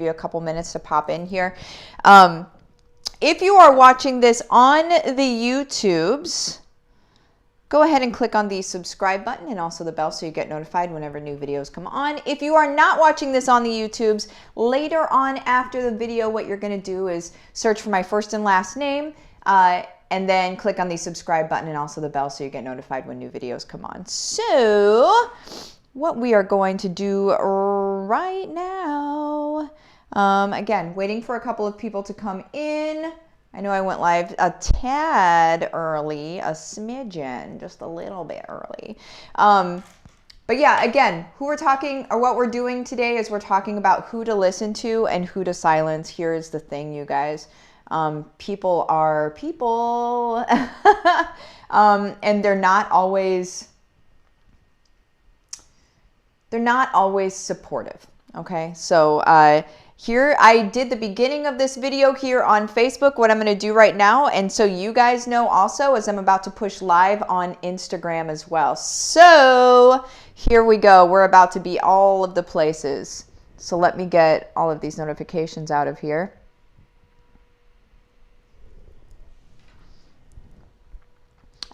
you a couple minutes to pop in here. If you are watching this on the YouTubes, go ahead and click on the subscribe button and also the bell so you get notified whenever new videos come on. If you are not watching this on the YouTubes, later on after the video, what you're going to do is search for my first and last name, and then click on the subscribe button and also the bell so you get notified when new videos come on. So what we are going to do right now, again, waiting for a couple of people to come in. I know I went live a tad early, a smidgen, just a little bit early. But yeah, again, who we're talking, or what we're doing today is we're talking about who to listen to and who to silence. Here's the thing, you guys. People are people, and they're not always supportive. Okay, so here I did the beginning of this video here on Facebook, what I'm going to do right now, and so you guys know also, as I'm about to push live on Instagram as well. So here we go. We're about to be all of the places. So let me get all of these notifications out of here.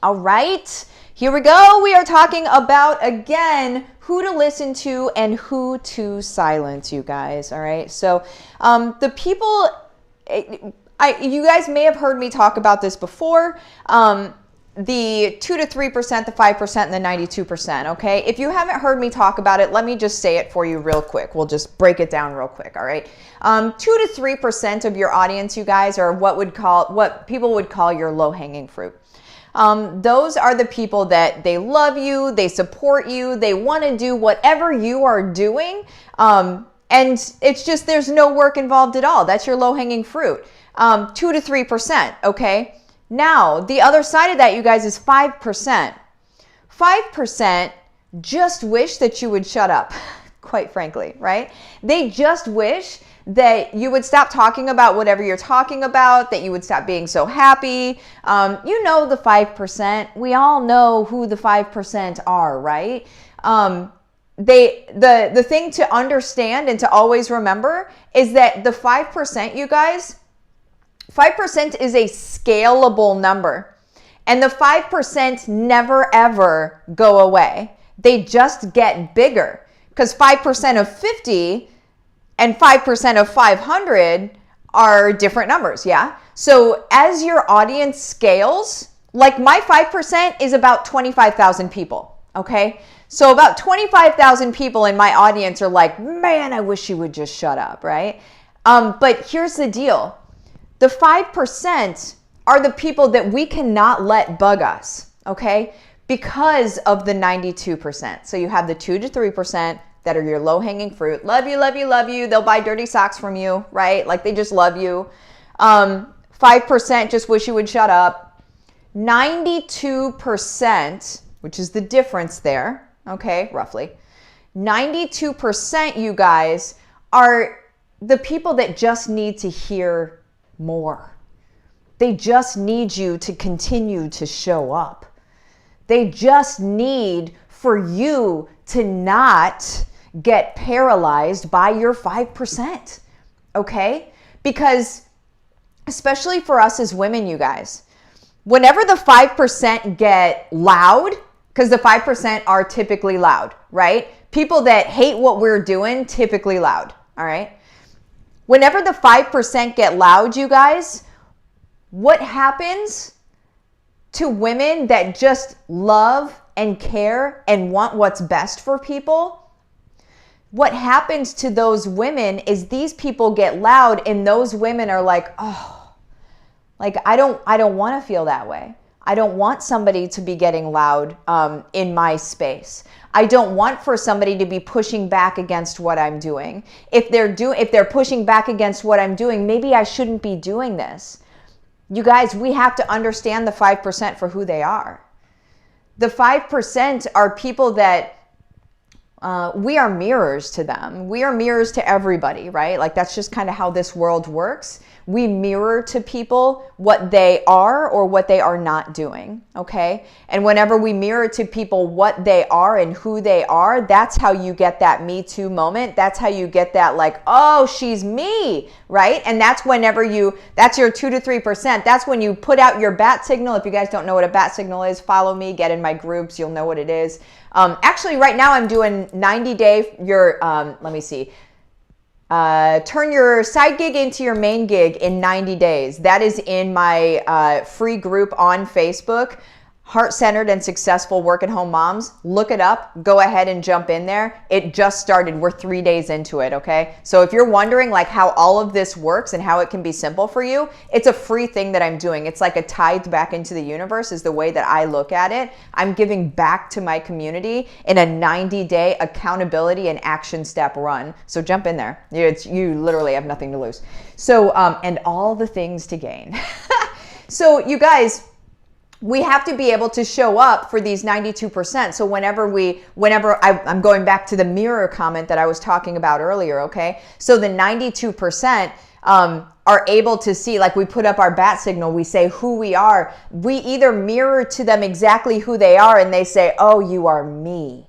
All right, here we go. We are talking about, again, who to listen to and who to silence, you guys. All right, so the people, you guys may have heard me talk about this before, the 2 to 3%, the 5%, and the 92%, okay? If you haven't heard me talk about it, let me just say it for you real quick. We'll just break it down real quick, all right? 2 to 3% of your audience, you guys, are what people would call your low-hanging fruit. Those are the people that they love you, they support you, they want to do whatever you are doing, and it's just there's no work involved at all. That's your low-hanging fruit. 2 to 3%, okay? Now, the other side of that, you guys, is 5%. 5% just wish that you would shut up, quite frankly, right? They just wish that you would stop talking about whatever you're talking about, that you would stop being so happy. You know the 5%. We all know who the 5% are, right? The thing to understand and to always remember is that the 5%, you guys, 5% is a scalable number. And the 5% never, ever go away. They just get bigger. Because 5% of 50 and 5% of 500 are different numbers, yeah? So as your audience scales, like my 5% is about 25,000 people, okay? So about 25,000 people in my audience are like, man, I wish you would just shut up, right? But here's the deal. The 5% are the people that we cannot let bug us, okay? Because of the 92%. So you have the 2 to 3%, that are your low-hanging fruit. Love you, love you, love you. They'll buy dirty socks from you, right? Like they just love you. 5% just wish you would shut up. 92%, which is the difference there, okay, roughly. 92%, you guys, are the people that just need to hear more. They just need you to continue to show up. They just need for you to not get paralyzed by your 5%, okay? Because especially for us as women, you guys, whenever the 5% get loud, because the 5% are typically loud, right? People that hate what we're doing, typically loud, all right? Whenever the 5% get loud, you guys, what happens to women that just love and care and want what's best for people? What happens to those women is these people get loud and those women are like, oh, like I don't want to feel that way. I don't want somebody to be getting loud in my space. I don't want for somebody to be pushing back against what I'm doing. If they're pushing back against what I'm doing, maybe I shouldn't be doing this. You guys, we have to understand the 5% for who they are. The 5% are people that we are mirrors to them. We are mirrors to everybody, right? Like that's just kind of how this world works. We mirror to people what they are or what they are not doing, okay? And whenever we mirror to people what they are and who they are, that's how you get that Me Too moment. That's how you get that like, oh, she's me, right? And that's whenever that's your 2 to 3%. That's when you put out your bat signal. If you guys don't know what a bat signal is, follow me, get in my groups, you'll know what it is. Actually, right now I'm doing 90-day, let me see. Turn your side gig into your main gig in 90 days. That is in my free group on Facebook, Heart-Centered and Successful Work-at-Home Moms. Look it up. Go ahead and jump in there. It just started. We're 3 days into it, okay? So if you're wondering like how all of this works and how it can be simple for you, it's a free thing that I'm doing. It's like a tithe back into the universe is the way that I look at it. I'm giving back to my community in a 90-day accountability and action step run. So jump in there. You literally have nothing to lose. So, and all the things to gain. So you guys, we have to be able to show up for these 92%. So I'm going back to the mirror comment that I was talking about earlier, okay? So the 92% are able to see, like we put up our bat signal, we say who we are. We either mirror to them exactly who they are and they say, oh, you are me.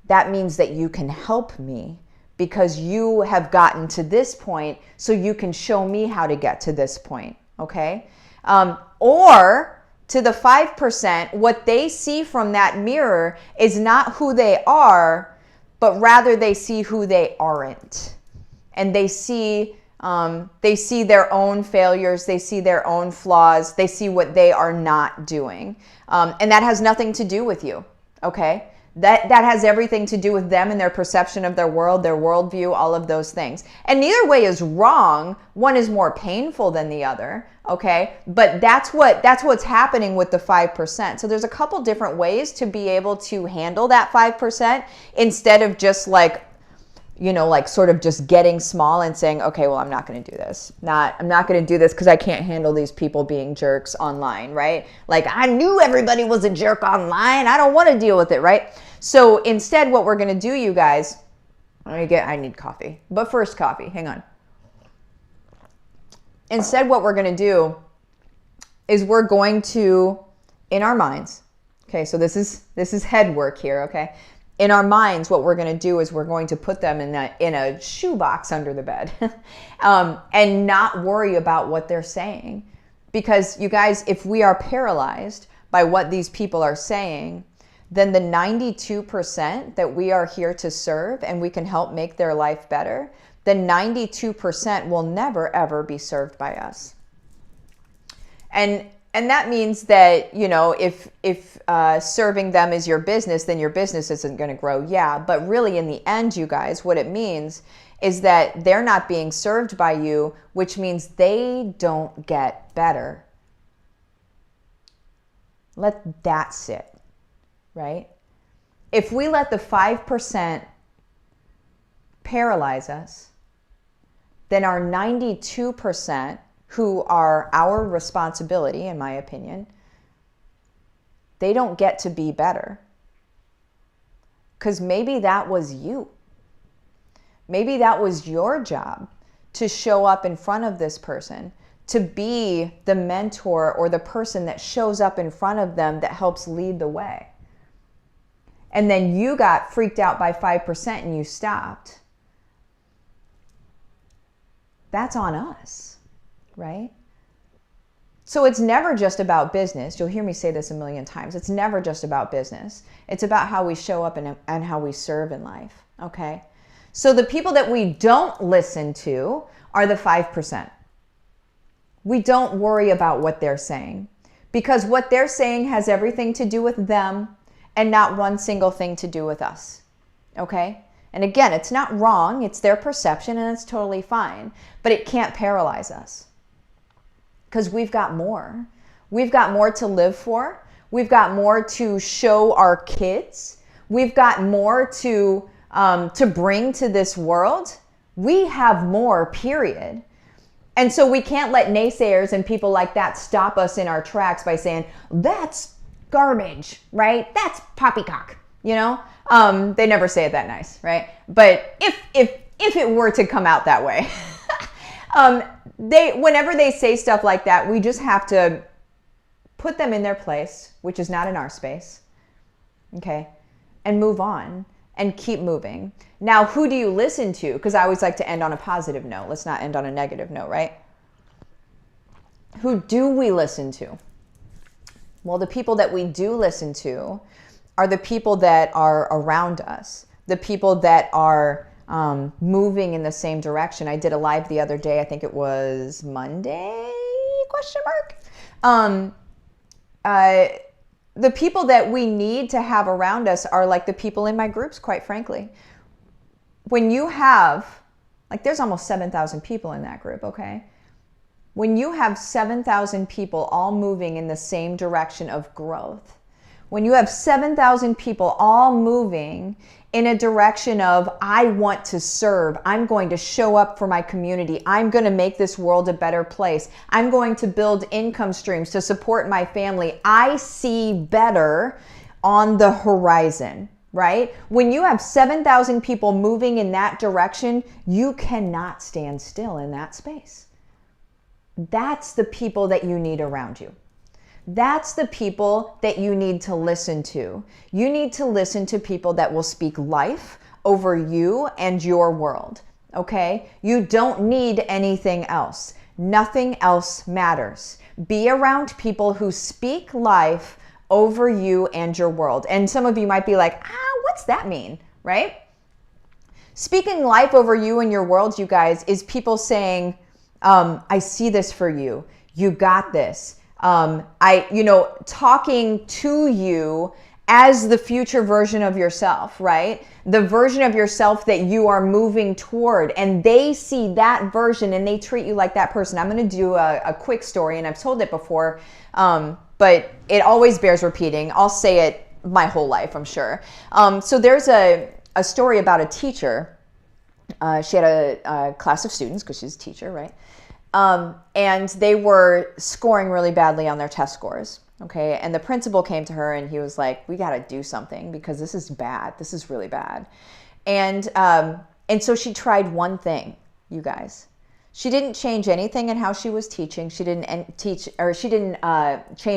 That means that you can help me because you have gotten to this point, so you can show me how to get to this point, okay? Or to the 5%, what they see from that mirror is not who they are, but rather they see who they aren't. And they see their own failures, they see their own flaws, they see what they are not doing. And that has nothing to do with you, okay? That has everything to do with them and their perception of their world, their worldview, all of those things. And neither way is wrong. One is more painful than the other, okay? But that's what's happening with the 5%. So there's a couple different ways to be able to handle that 5% instead of just like, like sort of just getting small and saying, okay, well, I'm not going to do this. I'm not going to do this because I can't handle these people being jerks online, right? Like I knew everybody was a jerk online. I don't want to deal with it, right? So instead, what we're going to do, you guys, I need coffee, but first coffee, hang on. Instead, what we're going to do is we're going to, in our minds, okay, so this is head work here, okay? In our minds, what we're going to do is we're going to put them in a shoebox under the bed and not worry about what they're saying. Because you guys, if we are paralyzed by what these people are saying, then the 92% that we are here to serve and we can help make their life better, the 92% will never, ever be served by us. And that means that, if serving them is your business, then your business isn't going to grow. Yeah, but really in the end, you guys, what it means is that they're not being served by you, which means they don't get better. Let that sit, right? If we let the 5% paralyze us, then our 92%, who are our responsibility, in my opinion, they don't get to be better. Because maybe that was you. Maybe that was your job to show up in front of this person, to be the mentor or the person that shows up in front of them that helps lead the way. And then you got freaked out by 5% and you stopped. That's on us, right? So it's never just about business. You'll hear me say this a million times. It's never just about business. It's about how we show up and how we serve in life, okay? So the people that we don't listen to are the 5%. We don't worry about what they're saying because what they're saying has everything to do with them and not one single thing to do with us, okay? And again, it's not wrong. It's their perception and it's totally fine, but it can't paralyze us because we've got more. We've got more to live for. We've got more to show our kids. We've got more to bring to this world. We have more, period. And so we can't let naysayers and people like that stop us in our tracks by saying, that's garbage, right? That's poppycock, you know? They never say it that nice, right? But if it were to come out that way, whenever they say stuff like that, we just have to put them in their place, which is not in our space, okay? And move on and keep moving. Now, who do you listen to? Because I always like to end on a positive note. Let's not end on a negative note, right? Who do we listen to? Well, the people that we do listen to are the people that are around us, the people that are moving in the same direction. I did a live the other day. I think it was Monday, ? The people that we need to have around us are like the people in my groups, quite frankly. When you have, like there's almost 7,000 people in that group, okay? When you have 7,000 people all moving in the same direction of growth, when you have 7,000 people all moving in a direction of, I want to serve, I'm going to show up for my community, I'm going to make this world a better place, I'm going to build income streams to support my family, I see better on the horizon, right? When you have 7,000 people moving in that direction, you cannot stand still in that space. That's the people that you need around you. That's the people that you need to listen to. You need to listen to people that will speak life over you and your world, okay? You don't need anything else. Nothing else matters. Be around people who speak life over you and your world. And some of you might be like, what's that mean, right? Speaking life over you and your world, you guys, is people saying, I see this for you. You got this. Talking to you as the future version of yourself, right? The version of yourself that you are moving toward, and they see that version and they treat you like that person. I'm going to do a quick story, and I've told it before, but it always bears repeating. I'll say it my whole life, I'm sure. So there's a story about a teacher. She had a class of students because she's a teacher, right? And they were scoring really badly on their test scores. Okay. And the principal came to her and he was like, we got to do something because this is bad. This is really bad. And so she tried one thing, you guys. She didn't change anything in how she was teaching. She didn't change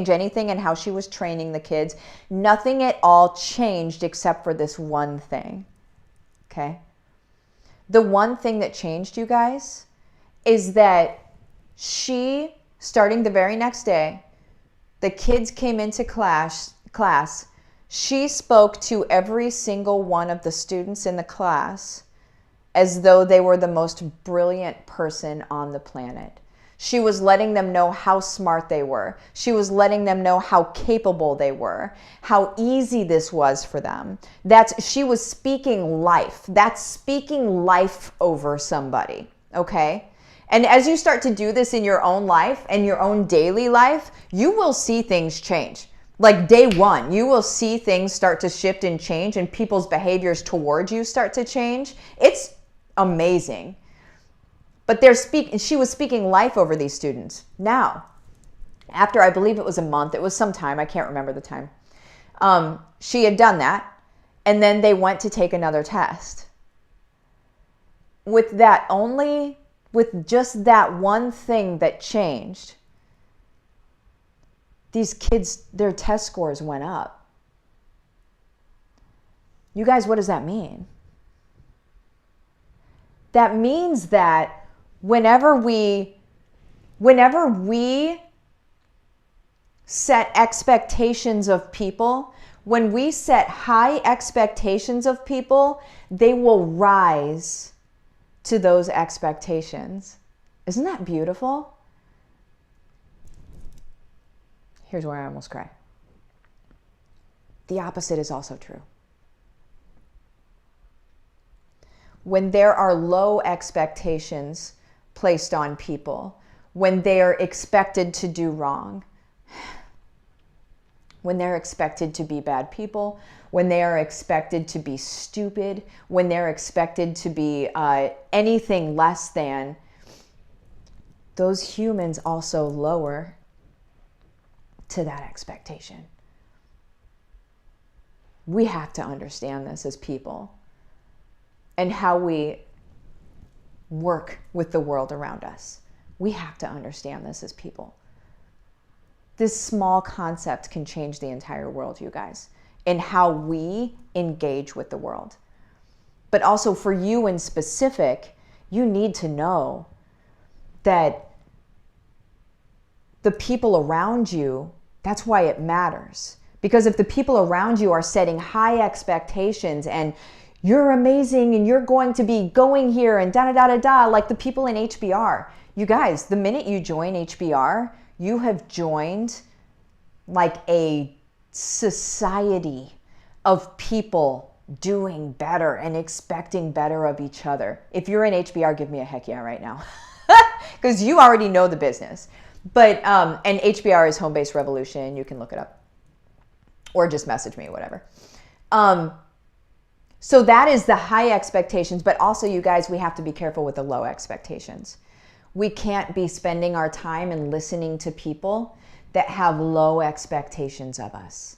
anything in how she was training the kids. Nothing at all changed except for this one thing. Okay. The one thing that changed, you guys, is that she, starting the very next day, the kids came into class, she spoke to every single one of the students in the class as though they were the most brilliant person on the planet. She was letting them know how smart they were. She was letting them know how capable they were, how easy this was for them. She was speaking life. That's speaking life over somebody, okay? And as you start to do this in your own life and your own daily life, you will see things change. Like day one, you will see things start to shift and change and people's behaviors towards you start to change. It's amazing. But she was speaking life over these students. Now, after I believe it was a month, it was some time, I can't remember the time, she had done that, and then they went to take another test. With just that one thing that changed, these kids, their test scores went up. You guys, what does that mean? That means that whenever we set expectations of people, when we set high expectations of people, they will rise to those expectations. Isn't that beautiful? Here's where I almost cry. The opposite is also true. When there are low expectations placed on people, when they are expected to do wrong, when they're expected to be bad people, when they are expected to be stupid, when they're expected to be anything less than, those humans also lower to that expectation. We have to understand this as people and how we work with the world around us. We have to understand this as people. This small concept can change the entire world, you guys, and how we engage with the world. But also for you in specific, you need to know that the people around you, that's why it matters. Because if the people around you are setting high expectations and you're amazing and you're going to be going here and da-da-da-da-da, like the people in HBR. You guys, the minute you join HBR, you have joined like a society of people doing better and expecting better of each other. If you're in HBR, give me a heck yeah right now. Because you already know the business. But, and HBR is Home-Based Revolution. You can look it up. Or just message me, whatever. So that is the high expectations. But also, you guys, we have to be careful with the low expectations. We can't be spending our time and listening to people that have low expectations of us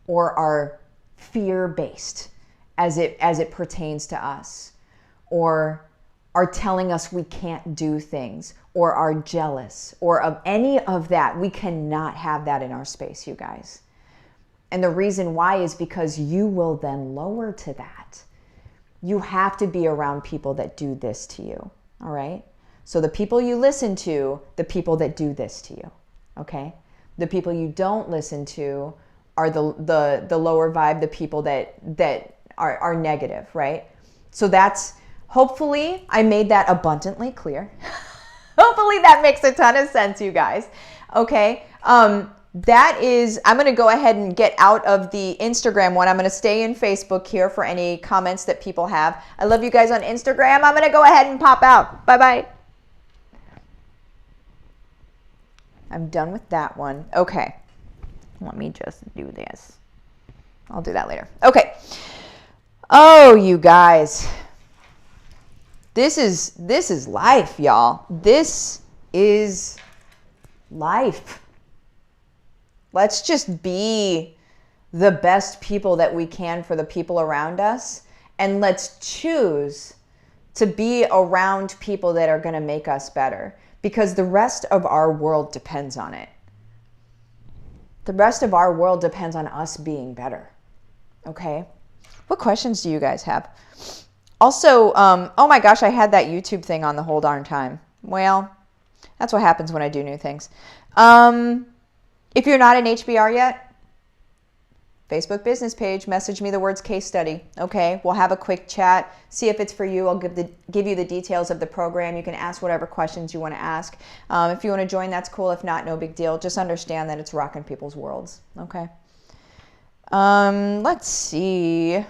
or are fear-based as it pertains to us, or are telling us we can't do things, or are jealous, or of any of that. We cannot have that in our space, you guys. And the reason why is because you will then lower to that. You have to be around people that do this to you, all right? So the people you listen to, the people that do this to you, okay? The people you don't listen to are the lower vibe, the people that are negative, right? So that's, hopefully I made that abundantly clear. Hopefully that makes a ton of sense, you guys. Okay. That is, I'm going to go ahead and get out of the Instagram one. I'm going to stay in Facebook here for any comments that people have. I love you guys on Instagram. I'm going to go ahead and pop out. Bye-bye. I'm done with that one. Okay. Let me just do this. I'll do that later. Okay. Oh, you guys. This is life, y'all. This is life. Let's just be the best people that we can for the people around us. And let's choose to be around people that are going to make us better. Because the rest of our world depends on it. The rest of our world depends on us being better. Okay? What questions do you guys have? Also, oh my gosh, I had that YouTube thing on the whole darn time. Well, that's what happens when I do new things. If you're not in HBR yet, Facebook business page, message me the words case study. Okay, we'll have a quick chat, see if it's for you. I'll give you the details of the program. You can ask whatever questions you want to ask. If you want to join, that's cool. If not, no big deal. Just understand that it's rocking people's worlds. Okay. Let's see.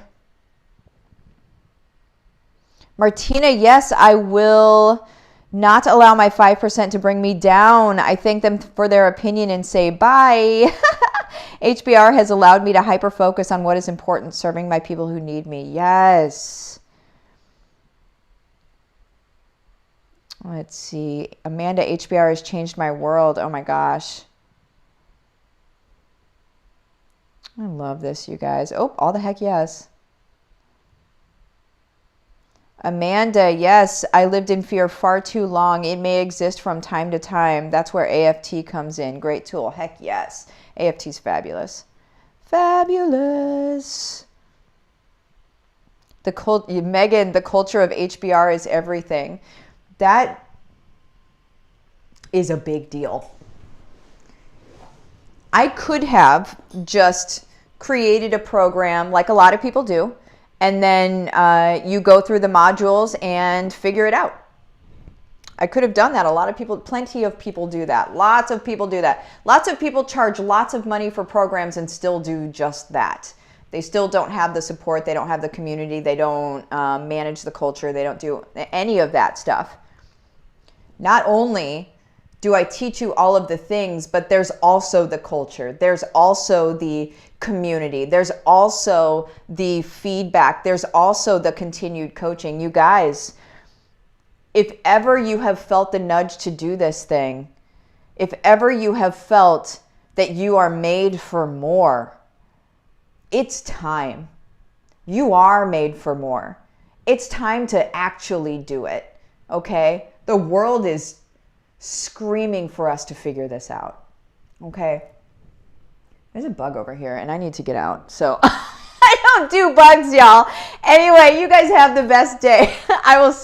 Martina, yes, I will not allow my 5% to bring me down. I thank them for their opinion and say bye. HBR has allowed me to hyper-focus on what is important, serving my people who need me. Yes. Let's see. Amanda, HBR has changed my world. Oh my gosh. I love this, you guys. Oh, all the heck yes. Amanda, yes, I lived in fear far too long. It may exist from time to time. That's where AFT comes in. Great tool. Heck yes. AFT's fabulous. Fabulous. Megan, the culture of HBR is everything. That is a big deal. I could have just created a program like a lot of people do. And then you go through the modules and figure it out. I could have done that. A lot of people, plenty of people do that. Lots of people do that. Lots of people charge lots of money for programs and still do just that. They still don't have the support. They don't have the community. They don't manage the culture. They don't do any of that stuff. Not only do I teach you all of the things, but there's also the culture. There's also the community. There's also the feedback. There's also the continued coaching. You guys, if ever you have felt the nudge to do this thing, if ever you have felt that you are made for more, It's time. You are made for more. It's time to actually do it, okay? The world is screaming for us to figure this out, okay? There's a bug over here, and I need to get out, so I don't do bugs, y'all. Anyway, you guys have the best day. I will see you.